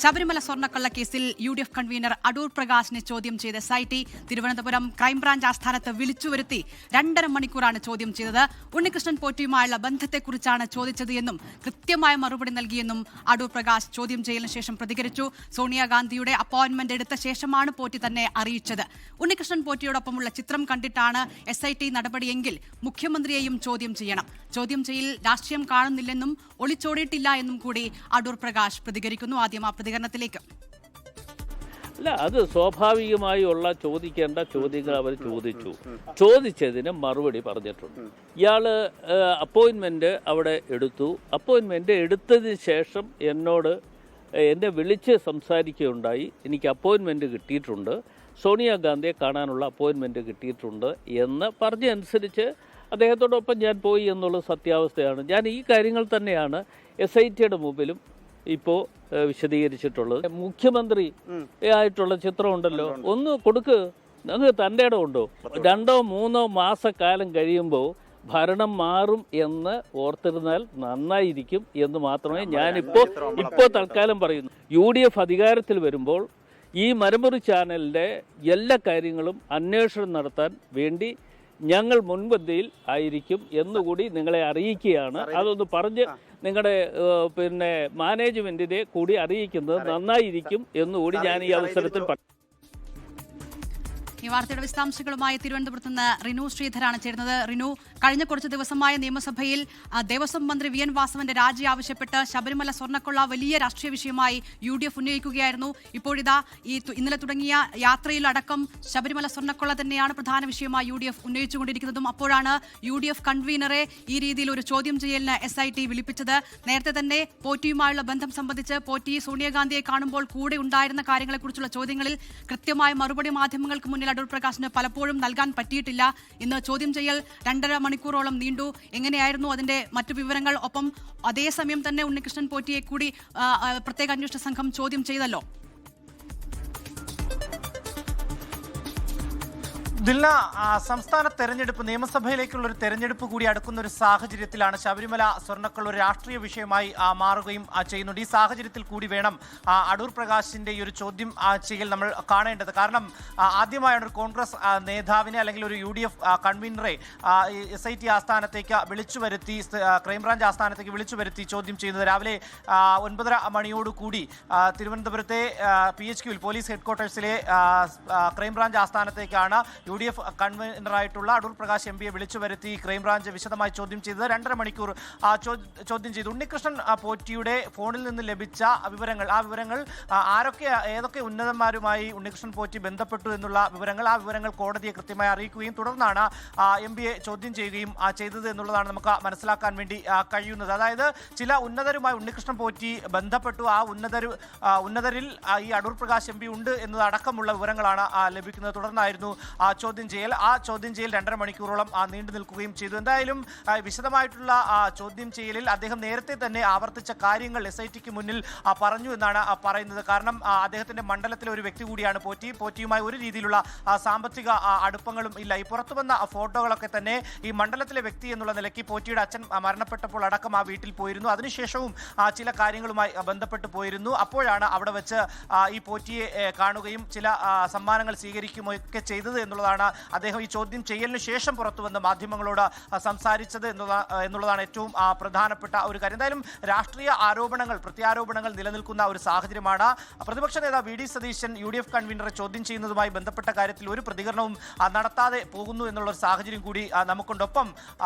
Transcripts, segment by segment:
Sabarimala സ്വർണ്ണക്കള്ളക്കേസിൽ UDF convener Adoor പ്രകാശിനെ ചോദ്യം ചെയ്ത SIT Thiruvananthapuram crime branch ആസ്ഥാനത്ത് വിളിച്ചുവരുത്തി 2.5 മണിക്കൂറാണ് ചോദ്യം ചെയ്തത്. ഉണ്ണികൃഷ്ണൻ പോറ്റിയുമായുള്ള ബന്ധത്തെക്കുറിച്ചാണ് ചോദിച്ചത് എന്നും കൃത്യമായ മറുപടി നൽകിയെന്നും അടൂർ പ്രകാശ് ചോദ്യം ചെയ്യലിന് ശേഷം പ്രതികരിച്ചു. സോണിയാഗാന്ധിയുടെ അപ്പോയിന്റ്മെന്റ് എടുത്ത ശേഷമാണ് പോറ്റി തന്നെ അറിയിച്ചത്. ഉണ്ണികൃഷ്ണൻ പോറ്റിയോടൊപ്പമുള്ള ചിത്രം കണ്ടിട്ടാണ് SIT നടപടിയെങ്കിൽ മുഖ്യമന്ത്രിയെയും ചോദ്യം ചെയ്യണം. ചോദ്യം ചെയ്യൽ രാഷ്ട്രീയം കാണുന്നില്ലെന്നും ഒളിച്ചോടിയിട്ടില്ല എന്നും കൂടി അടൂർ പ്രകാശ് പ്രതികരിക്കുന്നു. ആദ്യം ആ പ്രതികരണത്തിലേക്ക്. അല്ല, അത് സ്വാഭാവികമായുള്ള ചോദിക്കേണ്ട ചോദ്യങ്ങൾ അവർ ചോദിച്ചതിന് മറുപടി പറഞ്ഞിട്ടുണ്ട്. ഇയാള് അപ്പോയിൻമെന്റ് അവിടെ എടുത്തു. അപ്പോയിൻമെന്റ് എടുത്തതിന് ശേഷം എന്നെ വിളിച്ച് സംസാരിക്കുകയുണ്ടായി. എനിക്ക് അപ്പോയിൻമെന്റ് കിട്ടിയിട്ടുണ്ട്, സോണിയാഗാന്ധിയെ കാണാനുള്ള അപ്പോയിൻമെന്റ് കിട്ടിയിട്ടുണ്ട് എന്ന് പറഞ്ഞനുസരിച്ച് അദ്ദേഹത്തോടൊപ്പം ഞാൻ പോയി എന്നുള്ളത് സത്യാവസ്ഥയാണ്. ഞാൻ ഈ കാര്യങ്ങൾ തന്നെയാണ് SITയുടെ മുമ്പിലും ഇപ്പോൾ വിശദീകരിച്ചിട്ടുള്ളത്. മുഖ്യമന്ത്രി ആയിട്ടുള്ള ചിത്രമുണ്ടല്ലോ, ഒന്ന് കൊടുക്ക്. നിങ്ങൾക്ക് തൻ്റെ ഇടമുണ്ടോ? 2-3 മാസക്കാലം കഴിയുമ്പോൾ ഭരണം മാറും എന്ന് ഓർത്തിരുന്നാൽ നന്നായിരിക്കും എന്ന് മാത്രമേ ഞാനിപ്പോൾ തൽക്കാലം പറയുന്നു. UDF അധികാരത്തിൽ വരുമ്പോൾ ഈ മരമുറി ചാനലിൻ്റെ എല്ലാ കാര്യങ്ങളും അന്വേഷണം നടത്താൻ വേണ്ടി ഞങ്ങൾ മുൻപന്തിയിൽ ആയിരിക്കും എന്നുകൂടി നിങ്ങളെ അറിയിക്കുകയാണ്. അതൊന്ന് പറഞ്ഞ് നിങ്ങളുടെ മാനേജ്മെന്റിനെ കൂടി അറിയിക്കുന്നത് നന്നായിരിക്കും എന്നുകൂടി ഞാൻ ഈ അവസരത്തിൽ പറഞ്ഞു. ഈ വാർത്തയുടെ വിശദാംശങ്ങളുമായി തിരുവനന്തപുരത്ത് നിന്ന് റിനു ശ്രീധരാണ് ചേരുന്നത്. റിനു, കഴിഞ്ഞ കുറച്ച് ദിവസമായ നിയമസഭയിൽ ദേവസ്വം മന്ത്രി VN വാസവന്റെ രാജി ആവശ്യപ്പെട്ട് ശബരിമല സ്വർണ്ണക്കൊള്ള വലിയ രാഷ്ട്രീയ വിഷയമായി UDF ഉന്നയിക്കുകയായിരുന്നു. ഇപ്പോഴിതാ ഇന്നലെ തുടങ്ങിയ യാത്രയിലടക്കം ശബരിമല സ്വർണ്ണക്കൊള്ള തന്നെയാണ് പ്രധാന വിഷയമായി UDF ഉന്നയിച്ചുകൊണ്ടിരിക്കുന്നതും. അപ്പോഴാണ് UDF കൺവീനറെ ഈ രീതിയിൽ ഒരു ചോദ്യം ചെയ്യലിന് SIT വിളിപ്പിച്ചത്. നേരത്തെ തന്നെ പോറ്റിയുമായുള്ള ബന്ധം സംബന്ധിച്ച് പോറ്റി സോണിയാഗാന്ധിയെ കാണുമ്പോൾ കൂടെ ഉണ്ടായിരുന്ന കാര്യങ്ങളെക്കുറിച്ചുള്ള ചോദ്യങ്ങളിൽ കൃത്യമായ മറുപടി മാധ്യമങ്ങൾക്ക് മുന്നിൽ അടൂർ പ്രകാശിന് പലപ്പോഴും നൽകാൻ പറ്റിയിട്ടില്ല. ഇന്ന് ചോദ്യം ചെയ്യൽ 2.5 മണിക്കൂറോളം നീണ്ടു. എങ്ങനെയായിരുന്നു അതിന്റെ മറ്റു വിവരങ്ങൾ? ഒപ്പം അതേസമയം തന്നെ ഉണ്ണികൃഷ്ണൻ പോറ്റിയെ കൂടി പ്രത്യേക അന്വേഷണ സംഘം ചോദ്യം ചെയ്തല്ലോ. ദിൽന, സംസ്ഥാന തെരഞ്ഞെടുപ്പ്, നിയമസഭയിലേക്കുള്ള ഒരു തെരഞ്ഞെടുപ്പ് കൂടി അടുക്കുന്ന ഒരു സാഹചര്യത്തിലാണ് ശബരിമല സ്വർണ്ണക്കൊള്ള ഒരു രാഷ്ട്രീയ വിഷയമായി മാറുകയും ചെയ്യുന്നുണ്ട്. ഈ സാഹചര്യത്തിൽ കൂടി വേണം അടൂർ പ്രകാശിന്റെ ഈ ഒരു ചോദ്യം ചെയ്യൽ നമ്മൾ കാണേണ്ടത്. കാരണം ആദ്യമായാണ് ഒരു കോൺഗ്രസ് നേതാവിനെ അല്ലെങ്കിൽ ഒരു UDF കൺവീനറെ SIT ആസ്ഥാനത്തേക്ക് വിളിച്ചു വരുത്തി, ക്രൈംബ്രാഞ്ച് ആസ്ഥാനത്തേക്ക് വിളിച്ചു വരുത്തി ചോദ്യം ചെയ്യുന്നത്. രാവിലെ 9:30 മണിയോടുകൂടി തിരുവനന്തപുരത്തെ PHQയിൽ പോലീസ് ഹെഡ്ക്വാർട്ടേഴ്സിലെ ക്രൈംബ്രാഞ്ച് ആസ്ഥാനത്തേക്കാണ് UDF കൺവീനറായിട്ടുള്ള അടൂർ പ്രകാശ് MPയെ വിളിച്ചു വരുത്തി ക്രൈംബ്രാഞ്ച് വിശദമായി ചോദ്യം ചെയ്തത്. 2.5 മണിക്കൂർ ചോദ്യം ചെയ്തു. ഉണ്ണികൃഷ്ണൻ പോറ്റിയുടെ ഫോണിൽ നിന്ന് ലഭിച്ച വിവരങ്ങൾ, ആ വിവരങ്ങൾ ഏതൊക്കെ ഉന്നതന്മാരുമായി ഉണ്ണികൃഷ്ണൻ പോറ്റി ബന്ധപ്പെട്ടു എന്നുള്ള ആ വിവരങ്ങൾ കോടതിയെ കൃത്യമായി അറിയിക്കുകയും തുടർന്നാണ് MPയെ ചോദ്യം ചെയ്യുകയും ചെയ്തത് എന്നുള്ളതാണ് നമുക്ക് മനസ്സിലാക്കാൻ വേണ്ടി കഴിയുന്നത്. അതായത് ചില ഉന്നതരുമായി ഉണ്ണികൃഷ്ണൻ പോറ്റി ബന്ധപ്പെട്ടു. ആ ഉന്നതരിൽ ഈ അടൂർ പ്രകാശ് MP ഉണ്ട് എന്നതടക്കമുള്ള വിവരങ്ങളാണ് ലഭിക്കുന്നത്. തുടർന്നായിരുന്നു ചോദ്യം ചെയ്യൽ. ആ ചോദ്യം ചെയ്യൽ 2.5 മണിക്കൂറോളം നീണ്ടു നിൽക്കുകയും ചെയ്തു. എന്തായാലും വിശദമായിട്ടുള്ള ചോദ്യം ചെയ്യലിൽ അദ്ദേഹം നേരത്തെ തന്നെ ആവർത്തിച്ച കാര്യങ്ങൾ SITക്ക് മുന്നിൽ പറഞ്ഞു എന്നാണ് പറയുന്നത്. കാരണം അദ്ദേഹത്തിന്റെ മണ്ഡലത്തിലെ ഒരു വ്യക്തി കൂടിയാണ് പോറ്റിയുമായി ഒരു രീതിയിലുള്ള സാമ്പത്തിക അടുപ്പങ്ങളും ഇല്ല. ഈ പുറത്തു വന്ന ഫോട്ടോകളൊക്കെ തന്നെ ഈ മണ്ഡലത്തിലെ വ്യക്തി എന്നുള്ള നിലയ്ക്ക് പോറ്റിയുടെ അച്ഛൻ മരണപ്പെട്ടപ്പോൾ അടക്കം ആ വീട്ടിൽ പോയിരുന്നു. അതിനുശേഷവും ചില കാര്യങ്ങളുമായി ബന്ധപ്പെട്ട് പോയിരുന്നു. അപ്പോഴാണ് അവിടെ വെച്ച് ഈ പോറ്റിയെ കാണുകയും ചില സമ്മാനങ്ങൾ സ്വീകരിക്കുകയൊക്കെ ചെയ്തത് എന്നുള്ളതാണ് അദ്ദേഹം ഈ ചോദ്യം ചെയ്യലിന് ശേഷം പുറത്തു വന്ന് മാധ്യമങ്ങളോട് സംസാരിച്ചത് എന്നുള്ളതാണ് ഏറ്റവും പ്രധാനപ്പെട്ട ഒരു കാര്യം. എന്തായാലും രാഷ്ട്രീയ പ്രത്യാരോപണങ്ങൾ നിലനിൽക്കുന്ന ഒരു സാഹചര്യമാണ്. പ്രതിപക്ഷ നേതാവ് VD സതീശൻ UDF കൺവീനറെ ചോദ്യം ചെയ്യുന്നതുമായി ബന്ധപ്പെട്ട കാര്യത്തിൽ ഒരു പ്രതികരണവും നടത്താതെ പോകുന്നു എന്നുള്ള ഒരു സാഹചര്യം കൂടി നമുക്കുണ്ടൊപ്പം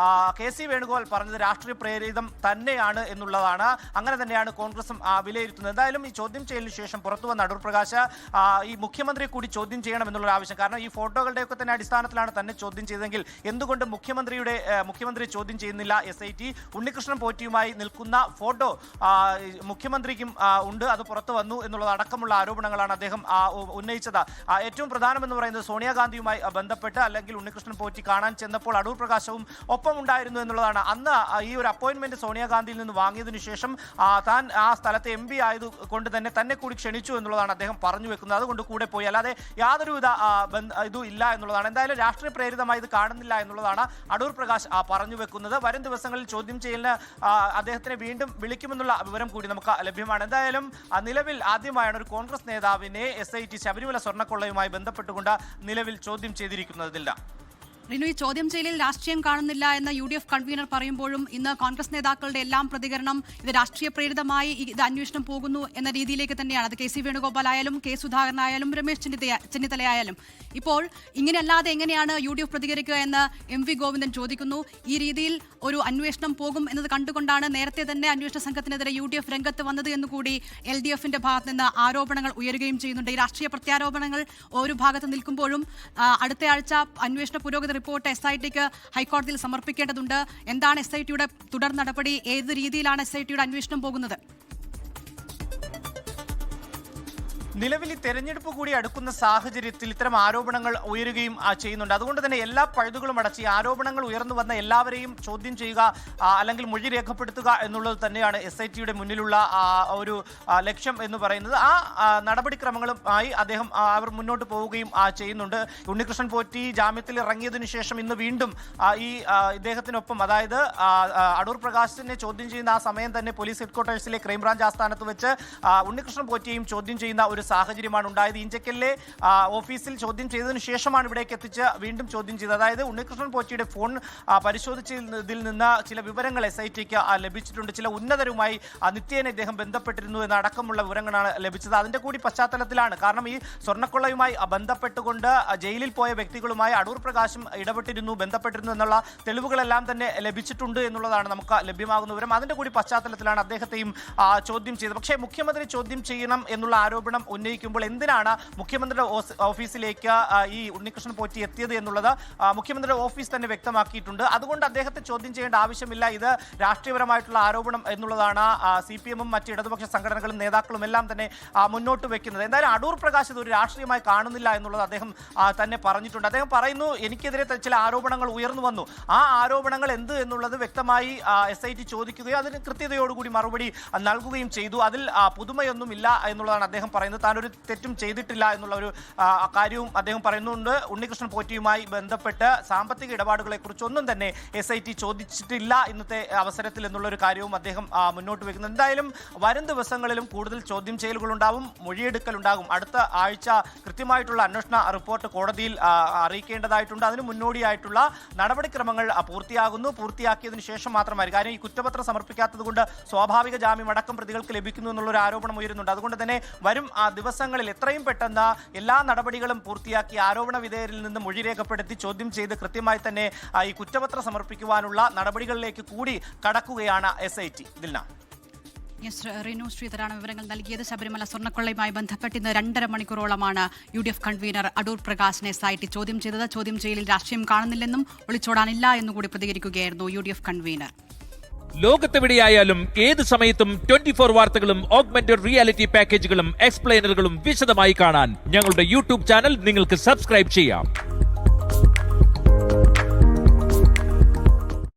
KC വേണുഗോപാൽ പറഞ്ഞത് രാഷ്ട്രീയ പ്രേരിതം തന്നെയാണ് എന്നുള്ളതാണ്. അങ്ങനെ തന്നെയാണ് കോൺഗ്രസും വിലയിരുത്തുന്നത്. എന്തായാലും ഈ ചോദ്യം ചെയ്യലിന് ശേഷം പുറത്തു വന്ന അടൂർ പ്രകാശ് ഈ മുഖ്യമന്ത്രിയെ കൂടി ചോദ്യം ചെയ്യണം എന്നുള്ള ആവശ്യം, കാരണം ഈ ഫോട്ടോകളുടെയൊക്കെ തന്നെ അടിസ്ഥാനത്തിലാണ് തന്നെ ചോദ്യം ചെയ്തതെങ്കിൽ എന്തുകൊണ്ട് മുഖ്യമന്ത്രിയെ ചോദ്യം ചെയ്യുന്നില്ല SIT? ഉണ്ണികൃഷ്ണൻ പോറ്റിയുമായി നിൽക്കുന്ന ഫോട്ടോ മുഖ്യമന്ത്രിക്കും ഉണ്ട്, അത് പുറത്തു വന്നു എന്നുള്ളത് അടക്കമുള്ള ആരോപണങ്ങളാണ് അദ്ദേഹം ഉന്നയിച്ചത്. ഏറ്റവും പ്രധാനമെന്ന് പറയുന്നത് സോണിയാഗാന്ധിയുമായി ബന്ധപ്പെട്ട് അല്ലെങ്കിൽ ഉണ്ണികൃഷ്ണൻ പോറ്റി കാണാൻ ചെന്നപ്പോൾ അടൂർ പ്രകാശവും ഒപ്പം ഉണ്ടായിരുന്നു എന്നുള്ളതാണ്. അന്ന് ഈ ഒരു അപ്പോയിന്റ്മെന്റ് സോണിയാഗാന്ധിയിൽ നിന്ന് വാങ്ങിയതിനു ശേഷം താൻ ആ സ്ഥലത്തെ MP ആയതുകൊണ്ട് തന്നെ കൂടി ക്ഷണിച്ചു എന്നുള്ളതാണ് അദ്ദേഹം പറഞ്ഞു വെക്കുന്നത്. അതുകൊണ്ട് കൂടെ പോയി, അല്ലാതെ യാതൊരുവിധ ഇതും ഇല്ല എന്നുള്ളതാണ്. എന്തായാലും രാഷ്ട്രീയ പ്രേരിതമായി ഇത് കാണുന്നില്ല എന്നുള്ളതാണ് അടൂർ പ്രകാശ് പറഞ്ഞു വെക്കുന്നത്. വരും ദിവസങ്ങളിൽ ചോദ്യം ചെയ്യലിന് അദ്ദേഹത്തിനെ വീണ്ടും വിളിക്കുമെന്നുള്ള വിവരം കൂടി നമുക്ക് ലഭ്യമാണ്. എന്തായാലും നിലവിൽ ആദ്യമായാണ് ഒരു കോൺഗ്രസ് നേതാവിനെ SIT ശബരിമല സ്വർണ്ണക്കൊള്ളയുമായി ബന്ധപ്പെട്ടുകൊണ്ട് നിലവിൽ ചോദ്യം ചെയ്തിരിക്കുന്നതില്ല. റിനു, ഈ ചോദ്യം ചെയ്യലിൽ രാഷ്ട്രീയം കാണുന്നില്ല എന്ന് UDF കൺവീനർ പറയുമ്പോഴും ഇന്ന് കോൺഗ്രസ് നേതാക്കളുടെ എല്ലാം പ്രതികരണം ഇത് രാഷ്ട്രീയ പ്രേരിതമായി ഇത് അന്വേഷണം പോകുന്നു എന്ന രീതിയിലേക്ക് തന്നെയാണ്. അത് KC വേണുഗോപാൽ ആയാലും K സുധാകരനായാലും രമേശ് ചെന്നിത്തലയായാലും. ഇപ്പോൾ ഇങ്ങനെയല്ലാതെ എങ്ങനെയാണ് UDF പ്രതികരിക്കുക എന്ന് MV ഗോവിന്ദൻ ചോദിക്കുന്നു. ഈ രീതിയിൽ ഒരു അന്വേഷണം പോകും എന്നത് കണ്ടുകൊണ്ടാണ് നേരത്തെ തന്നെ അന്വേഷണ സംഘത്തിനെതിരെ UDF രംഗത്ത് വന്നത് എന്നുകൂടി LDFന്റെ ഭാഗത്ത് നിന്ന് ആരോപണങ്ങൾ ഉയരുകയും ചെയ്യുന്നുണ്ട്. ഈ രാഷ്ട്രീയ പ്രത്യാരോപണങ്ങൾ ഒരു ഭാഗത്ത് നിൽക്കുമ്പോഴും അടുത്തയാഴ്ച അന്വേഷണ പുരോഗതി റിപ്പോർട്ട് SITക്ക് ഹൈക്കോടതിയിൽ സമർപ്പിക്കേണ്ടതുണ്ട്. എന്താണ് SITയുടെ തുടർ നടപടി? ഏത് രീതിയിലാണ് SITയുടെ അന്വേഷണം പോകുന്നത്? നിലവിൽ ഈ തെരഞ്ഞെടുപ്പ് കൂടി അടുക്കുന്ന സാഹചര്യത്തിൽ ഇത്തരം ആരോപണങ്ങൾ ഉയരുകയും ചെയ്യുന്നുണ്ട്. അതുകൊണ്ട് തന്നെ എല്ലാ പഴുതുകളും അടച്ച് ഈ ആരോപണങ്ങൾ ഉയർന്നു വന്ന എല്ലാവരെയും ചോദ്യം ചെയ്യുക അല്ലെങ്കിൽ മൊഴി രേഖപ്പെടുത്തുക എന്നുള്ളത് തന്നെയാണ് SITയുടെ മുന്നിലുള്ള ഒരു ലക്ഷ്യം എന്ന് പറയുന്നത്. ആ നടപടിക്രമങ്ങളുമായി അവർ മുന്നോട്ട് പോവുകയും ചെയ്യുന്നുണ്ട്. ഉണ്ണികൃഷ്ണൻ പോറ്റി ജാമ്യത്തിൽ ഇറങ്ങിയതിനു ശേഷം ഇന്ന് വീണ്ടും ഈ ഇദ്ദേഹത്തിനൊപ്പം, അതായത് അടൂർ പ്രകാശിനെ ചോദ്യം ചെയ്യുന്ന ആ സമയം തന്നെ പോലീസ് ഹെഡ്ക്വാർട്ടേഴ്സിലെ ക്രൈംബ്രാഞ്ച് ആസ്ഥാനത്ത് വെച്ച് ഉണ്ണികൃഷ്ണൻ പോറ്റിയെയും ചോദ്യം ചെയ്യുന്ന ഒരു സാഹചര്യമാണ് ഉണ്ടായത്. ഇഞ്ചക്കലിലെ ഓഫീസിൽ ചോദ്യം ചെയ്തതിനു ശേഷമാണ് ഇവിടേക്ക് എത്തിച്ച് വീണ്ടും ചോദ്യം ചെയ്തത്. അതായത് ഉണ്ണികൃഷ്ണൻ പോറ്റിയുടെ ഫോൺ പരിശോധിച്ചതിൽ നിന്ന് ചില വിവരങ്ങൾ SITക്ക് ലഭിച്ചിട്ടുണ്ട്. ചില ഉന്നതരുമായി നിത്യേന ഇദ്ദേഹം ബന്ധപ്പെട്ടിരുന്നു എന്നടക്കമുള്ള വിവരങ്ങളാണ് ലഭിച്ചത്. അതിന്റെ കൂടി പശ്ചാത്തലത്തിലാണ്, കാരണം ഈ സ്വർണ്ണക്കൊള്ളയുമായി ബന്ധപ്പെട്ടുകൊണ്ട് ജയിലിൽ പോയ വ്യക്തികളുമായി അടൂർ പ്രകാശും ബന്ധപ്പെട്ടിരുന്നു എന്നുള്ള തെളിവുകളെല്ലാം തന്നെ ലഭിച്ചിട്ടുണ്ട് എന്നുള്ളതാണ് നമുക്ക് ലഭ്യമാകുന്ന വിവരം. അതിന്റെ കൂടി പശ്ചാത്തലത്തിലാണ് അദ്ദേഹത്തെയും ചോദ്യം ചെയ്തത്. പക്ഷേ മുഖ്യമന്ത്രി ചോദ്യം ചെയ്യണം എന്നുള്ള ആരോപണം ഉന്നയിക്കുമ്പോൾ എന്തിനാണ് മുഖ്യമന്ത്രിയുടെ ഓഫീസിലേക്ക് ഈ ഉണ്ണികൃഷ്ണൻ പോറ്റി എത്തിയത് എന്നുള്ളത് മുഖ്യമന്ത്രിയുടെ ഓഫീസ് തന്നെ വ്യക്തമാക്കിയിട്ടുണ്ട്. അതുകൊണ്ട് അദ്ദേഹത്തെ ചോദ്യം ചെയ്യേണ്ട ആവശ്യമില്ല, ഇത് രാഷ്ട്രീയപരമായിട്ടുള്ള ആരോപണം എന്നുള്ളതാണ് CPM-ഉം മറ്റ് ഇടതുപക്ഷ സംഘടനകളും നേതാക്കളും എല്ലാം തന്നെ മുന്നോട്ട് വെക്കുന്നത്. എന്തായാലും അടൂർ പ്രകാശ് ഇത് ഒരു രാഷ്ട്രീയമായി കാണുന്നില്ല എന്നുള്ളത് അദ്ദേഹം തന്നെ പറഞ്ഞിട്ടുണ്ട്. അദ്ദേഹം പറയുന്നു, എനിക്കെതിരെ ചില ആരോപണങ്ങൾ ഉയർന്നു വന്നു, ആ ആരോപണങ്ങൾ എന്ത് എന്നുള്ളത് വ്യക്തമായി SIT ചോദിക്കുകയും അതിന് കൃത്യതയോടുകൂടി മറുപടി നൽകുകയും ചെയ്തു. അതിൽ പുതുമയൊന്നുമില്ല എന്നുള്ളതാണ് അദ്ദേഹം പറയുന്നത്. താനൊരു തെറ്റും ചെയ്തിട്ടില്ല എന്നുള്ള ഒരു കാര്യവും അദ്ദേഹം പറയുന്നുണ്ട്. ഉണ്ണികൃഷ്ണൻ പോറ്റിയുമായി ബന്ധപ്പെട്ട് സാമ്പത്തിക ഇടപാടുകളെ കുറിച്ചൊന്നും തന്നെ SIT ചോദിച്ചിട്ടില്ല ഇന്നത്തെ അവസരത്തിൽ എന്നുള്ളൊരു കാര്യവും അദ്ദേഹം മുന്നോട്ട് വെക്കുന്നു. എന്തായാലും വരും ദിവസങ്ങളിലും കൂടുതൽ ചോദ്യം ചെയ്യലുകളുണ്ടാവും, മൊഴിയെടുക്കലുണ്ടാകും. അടുത്ത ആഴ്ച കൃത്യമായിട്ടുള്ള അന്വേഷണ റിപ്പോർട്ട് കോടതിയിൽ അറിയിക്കേണ്ടതായിട്ടുണ്ട്. അതിന് മുന്നോടിയായിട്ടുള്ള നടപടിക്രമങ്ങൾ പൂർത്തിയാക്കിയതിനു ശേഷം മാത്രമായിരിക്കും. കാര്യം ഈ കുറ്റപത്രം സമർപ്പിക്കാത്തത് കൊണ്ട് സ്വാഭാവിക ജാമ്യം അടക്കം പ്രതികൾക്ക് ലഭിക്കുന്നു എന്നുള്ളൊരു ആരോപണം ഉയരുന്നുണ്ട്. അതുകൊണ്ട് തന്നെ വരും ദിവസങ്ങളിൽ എത്രയും പെട്ടെന്ന് എല്ലാ നടപടികളും പൂർത്തിയാക്കി ആരോപണ വിധേയരിൽ നിന്ന് മൊഴി രേഖപ്പെടുത്തി ചോദ്യം ചെയ്ത് കൃത്യമായി തന്നെ ഈ കുറ്റപത്രം സമർപ്പിക്കുവാനുള്ള നടപടികളിലേക്ക് കൂടി കടക്കുകയാണ് SIT. ദിൽന. റിനു ശ്രീധരാണ് വിവരങ്ങൾ നൽകിയത്. ശബരിമല സ്വർണ്ണക്കൊള്ളയുമായി ബന്ധപ്പെട്ട് ഇന്ന് 2.5 മണിക്കൂറോളമാണ് UDF കൺവീനർ അടൂർ പ്രകാശിനെ SIT ചോദ്യം ചെയ്തത്. ചോദ്യം ചെയ്യലിൽ രാഷ്ട്രീയം കാണുന്നില്ലെന്നും ഒളിച്ചോടാനില്ല എന്നുകൂടി പ്രതികരിക്കുകയായിരുന്നു UDF കൺവീനർ. ലോകത്തെവിടെയായാലും ഏത് സമയത്തും 24 വാർത്തകളും ഓഗ്മെന്റഡ് റിയാലിറ്റി പാക്കേജുകളും എക്സ്പ്ലെയിനറുകളും വിശദമായി കാണാൻ ഞങ്ങളുടെ YouTube ചാനൽ നിങ്ങൾക്ക് സബ്സ്ക്രൈബ് ചെയ്യാം.